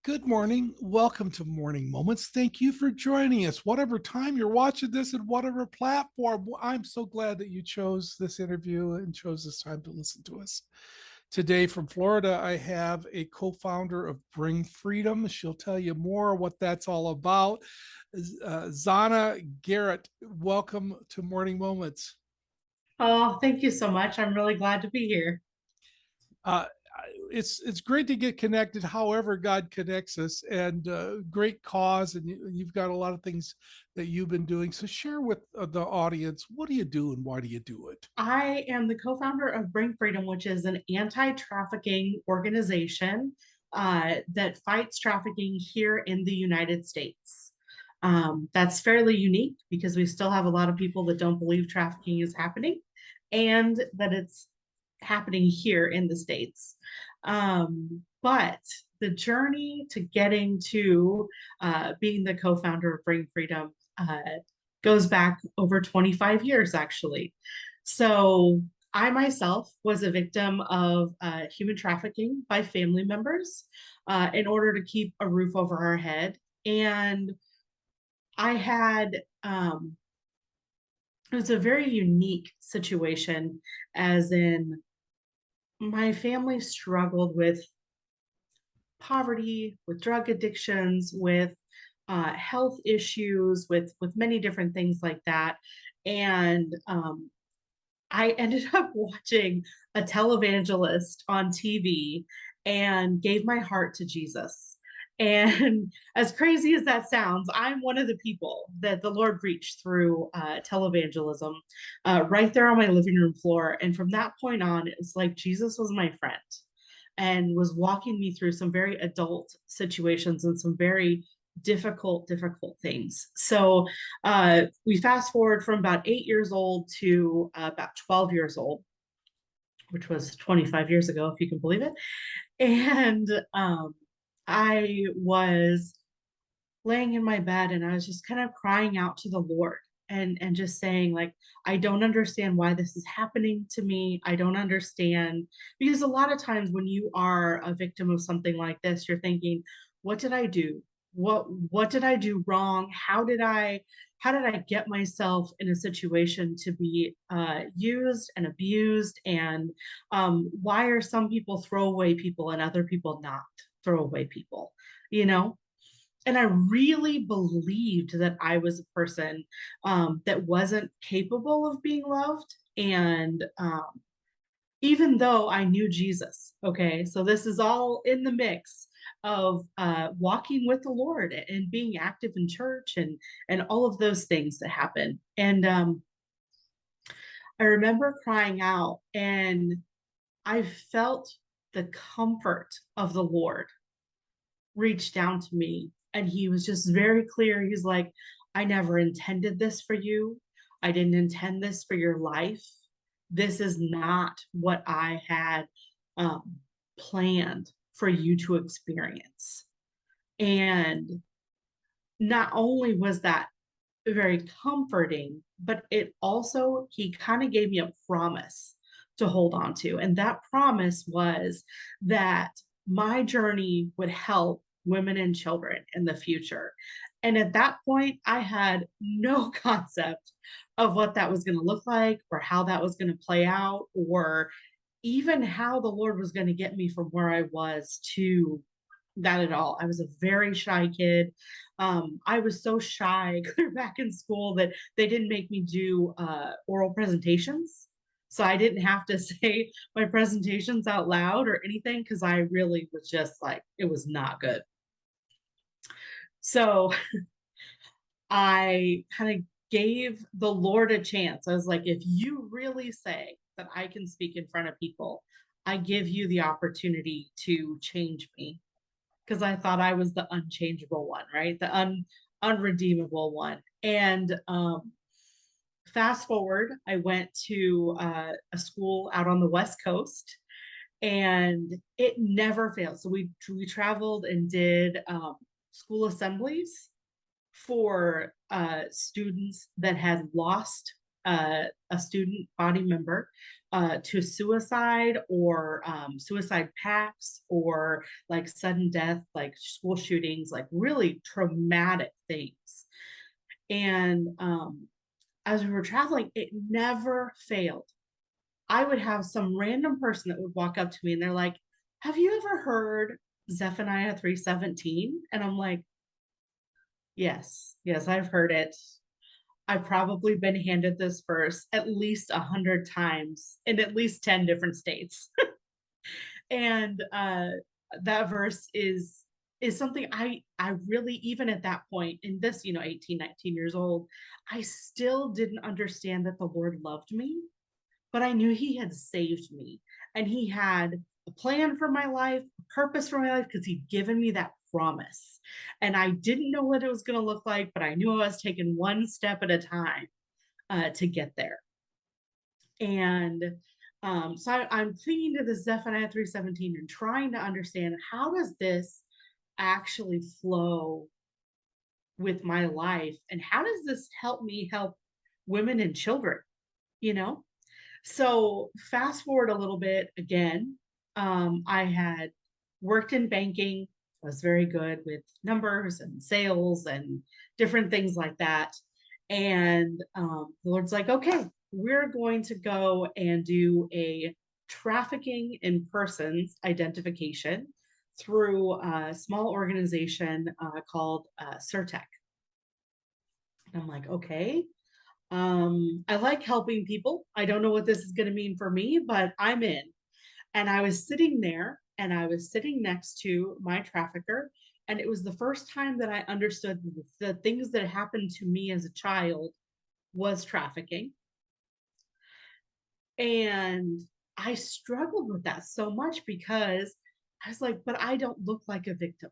Good morning. Welcome to Morning Moments. Thank you for joining us. Whatever time you're watching this and whatever platform, I'm so glad that you chose this interview and chose this time to listen to us. Today from Florida, I have a co founder of Bring Freedom. She'll tell you more what that's all about. Zona Garrett, welcome to Morning Moments. Oh, thank you so much. I'm really glad to be here. uh, it's great to get connected however God connects us, and great cause, and you've got a lot of things that you've been doing, so share with the audience, what do you do and why do you do it? I am the co-founder of Bring Freedom, which is an anti-trafficking organization that fights trafficking here in the United States. That's fairly unique because we still have a lot of people that don't believe trafficking is happening and that it's happening here in the States. But the journey to getting to being the co-founder of Bring Freedom goes back over 25 years, actually. So I myself was a victim of human trafficking by family members in order to keep a roof over our head. And I had, it was a very unique situation, as in my family struggled with poverty, with drug addictions, with health issues, with many different things like that. And I ended up watching a televangelist on TV and gave my heart to Jesus. And as crazy as that sounds, I'm one of the people that the Lord reached through televangelism right there on my living room floor. And from that point on, it was like Jesus was my friend and was walking me through some very adult situations and some very difficult things. So we fast forward from about 8 years old to about 12 years old, which was 25 years ago, if you can believe it. And I was laying in my bed and I was just kind of crying out to the Lord and just saying, like, I don't understand why this is happening to me. I don't understand, because a lot of times when you are a victim of something like this, you're thinking, what did I do? What did I do wrong? How did I get myself in a situation to be used and abused? And why are some people throwaway people and other people not throwaway people? You know, and I really believed that I was a person that wasn't capable of being loved. And even though I knew Jesus, okay, so this is all in the mix of walking with the Lord and being active in church and all of those things that happen. And I remember crying out, and I felt the comfort of the Lord reached down to me, and he was just very clear. He's like, I never intended this for you. I didn't intend this for your life. This is not what I had um, planned for you to experience. And not only was that very comforting, but it also, he kind of gave me a promise to hold on to. And that promise was that my journey would help women and children in the future. And at that point, I had no concept of what that was going to look like or how that was going to play out or even how the Lord was going to get me from where I was to that at all. I was a very shy kid. I was so shy clear back in school that they didn't make me do oral presentations. So I didn't have to say my presentations out loud or anything because I really was just like, it was not good. So I kind of gave the Lord a chance. I was like, if you really say that I can speak in front of people, I give you the opportunity to change me, because I thought I was the unchangeable one, right? The unredeemable one. And fast forward, I went to a school out on the West Coast, and it never failed. So we traveled and did school assemblies for students that had lost a student body member to suicide or suicide pacts or like sudden death, like school shootings, like really traumatic things. And as we were traveling, it never failed. I would have some random person that would walk up to me and they're like, "Have you ever heard Zephaniah 3:17?" And I'm like, "Yes, yes, I've heard it. I've probably been handed this verse at least 100 times in at least 10 different states." And that verse is something I really, even at that point in this, 18, 19 years old, I still didn't understand that the Lord loved me, but I knew he had saved me and he had a plan for my life, a purpose for my life, because he'd given me that promise. And I didn't know what it was going to look like, but I knew I was taking one step at a time to get there. And I'm clinging to this Zephaniah 3:17 and trying to understand, how does this actually flow with my life? And how does this help me help women and children? You know? So fast forward a little bit again. I had worked in banking. I was very good with numbers and sales and different things like that. And the Lord's like, okay, we're going to go and do a trafficking in persons identification through a small organization called Surtec. And I'm like, okay, I like helping people. I don't know what this is going to mean for me, but I'm in. And I was sitting there and I was sitting next to my trafficker. And it was the first time that I understood the things that happened to me as a child was trafficking. And I struggled with that so much because I was like, but I don't look like a victim.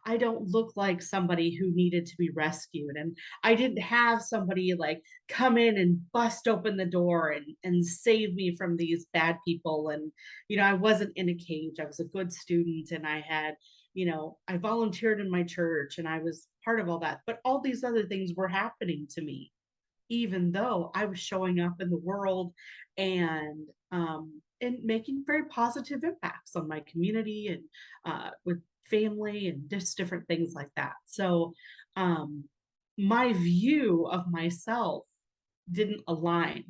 I don't look like somebody who needed to be rescued. And I didn't have somebody like come in and bust open the door and save me from these bad people. And, I wasn't in a cage. I was a good student and I had, I volunteered in my church and I was part of all that. But all these other things were happening to me, even though I was showing up in the world and making very positive impacts on my community and with family and just different things like that. So um, my view of myself didn't align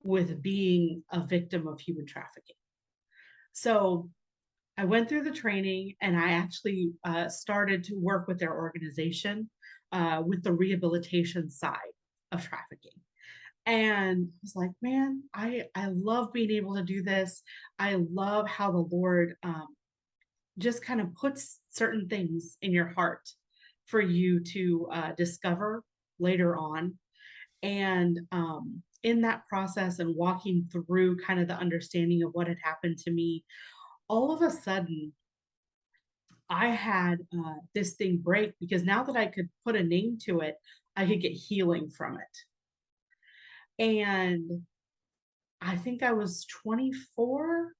with being a victim of human trafficking. So I went through the training and I actually started to work with their organization with the rehabilitation side of trafficking. And I was like, man, I love being able to do this. I love how the Lord just kind of puts certain things in your heart for you to discover later on. And in that process and walking through kind of the understanding of what had happened to me, all of a sudden, I had this thing break because now that I could put a name to it, I could get healing from it. And I think I was 24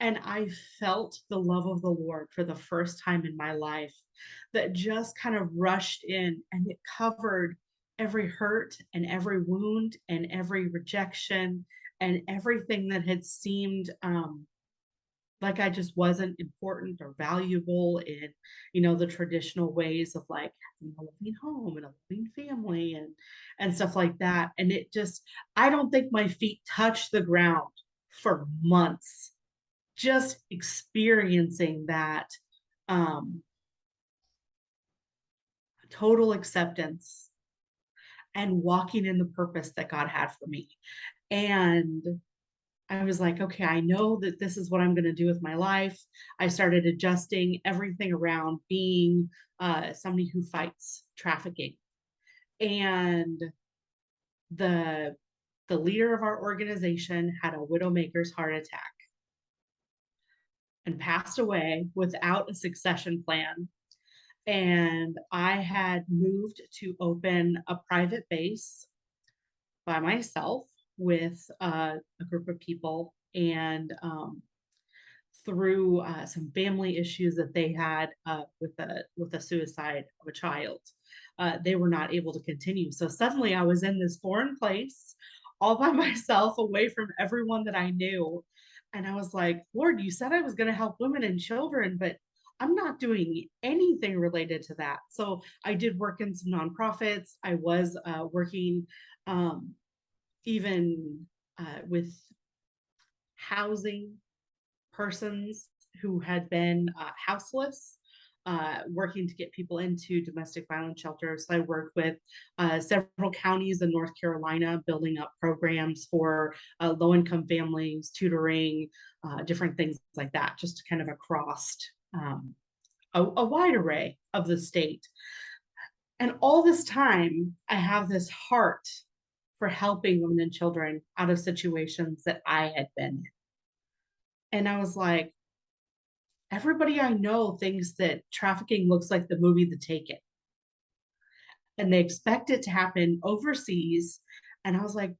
and I felt the love of the Lord for the first time in my life that just kind of rushed in and it covered every hurt and every wound and every rejection and everything that had seemed like I just wasn't important or valuable in, the traditional ways of like having a loving home and a loving family and stuff like that. And it just, I don't think my feet touched the ground for months, just experiencing that um total acceptance and walking in the purpose that God had for me. And I was like, okay, I know that this is what I'm going to do with my life. I started adjusting everything around being somebody who fights trafficking. And the the leader of our organization had a widowmaker's heart attack and passed away without a succession plan. And I had moved to open a private base by myself with a group of people. And through some family issues that they had with the suicide of a child. they were not able to continue. So suddenly I was in this foreign place all by myself, away from everyone that I knew. And I was like, Lord, you said I was going to help women and children, but I'm not doing anything related to that. So I did work in some nonprofits. I was working um, even with housing persons who had been houseless, working to get people into domestic violence shelters. So I worked with several counties in North Carolina, building up programs for low income families, tutoring, different things like that, just kind of across um, a wide array of the state. And all this time, I have this heart for helping women and children out of situations that I had been in. And I was like, everybody I know thinks that trafficking looks like the movie The Taken, and they expect it to happen overseas. And I was like,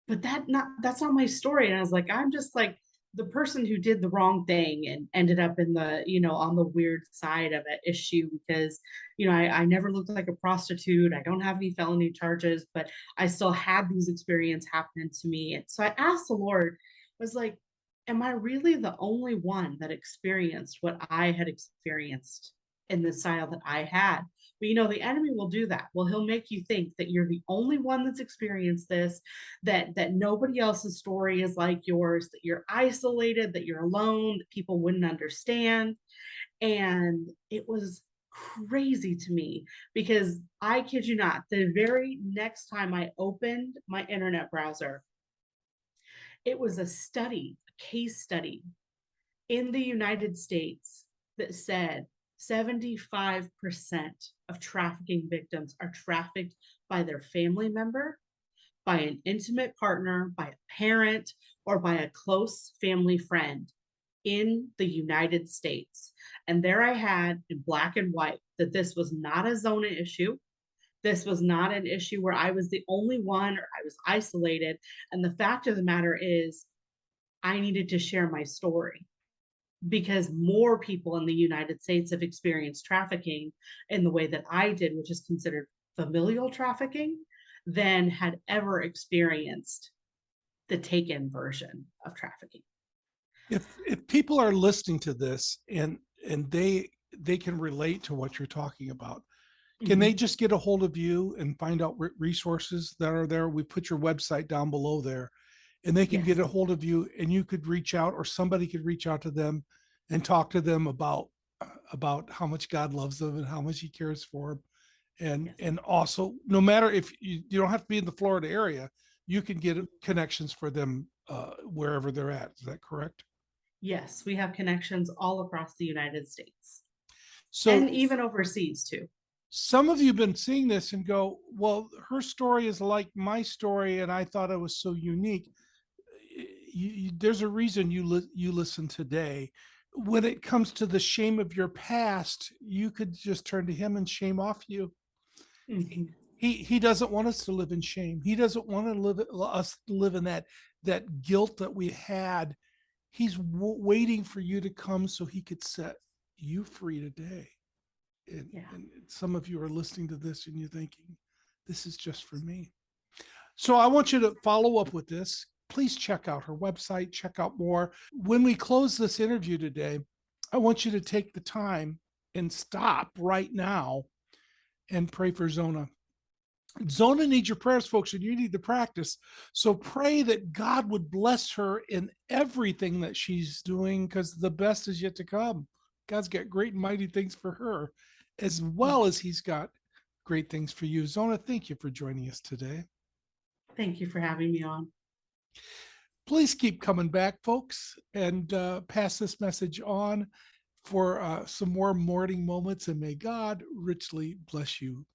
but that's not my story. And I was like, I'm just like the person who did the wrong thing and ended up in the, on the weird side of an issue because, I never looked like a prostitute. I don't have any felony charges, but I still had these experiences happen to me. And so I asked the Lord, I was like, am I really the only one that experienced what I had experienced in the style that I had? But the enemy will do that. Well, he'll make you think that you're the only one that's experienced this, that nobody else's story is like yours, that you're isolated, that you're alone, that people wouldn't understand. And it was crazy to me because I kid you not, the very next time I opened my internet browser, it was a case study in the United States that said 75% of trafficking victims are trafficked by their family member, by an intimate partner, by a parent, or by a close family friend in the United States. And there I had in black and white that this was not a Zona issue. This was not an issue where I was the only one or I was isolated. And the fact of the matter is, I needed to share my story because more people in the United States have experienced trafficking in the way that I did, which is considered familial trafficking, than had ever experienced the taken version of trafficking. If people are listening to this and they can relate to what you're talking about, can they Mhm. just get a hold of you and find out resources that are there? We put your website down below there, and they can get Yes. a hold of you, and you could reach out, or somebody could reach out to them and talk to them about how much God loves them and how much He cares for them. Yes. And also, no matter if you don't have to be in the Florida area, you can get connections for them wherever they're at. Is that correct? Yes, we have connections all across the United States So and even overseas too. some of you have been seeing this and go, well, her story is like my story, and I thought it was so unique. There's a reason you listen today. When it comes to the shame of your past, you could just turn to Him and shame off you. Mhm. He doesn't want us to live in shame. He doesn't want to live us to live in that guilt that we had. He's waiting for you to come so He could set you free today. Yeah. And some of you are listening to this and you're thinking, this is just for me. So I want you to follow up with this. Please check out her website, check out more. When we close this interview today, I want you to take the time and stop right now and pray for Zona. Zona needs your prayers, folks, and you need to practice. So pray that God would bless her in everything that she's doing because the best is yet to come. God's got great and mighty things for her, as well as He's got great things for you. Zona, thank you for joining us today. Thank you for having me on. Please keep coming back, folks, and pass this message on for some more morning moments, and may God richly bless you.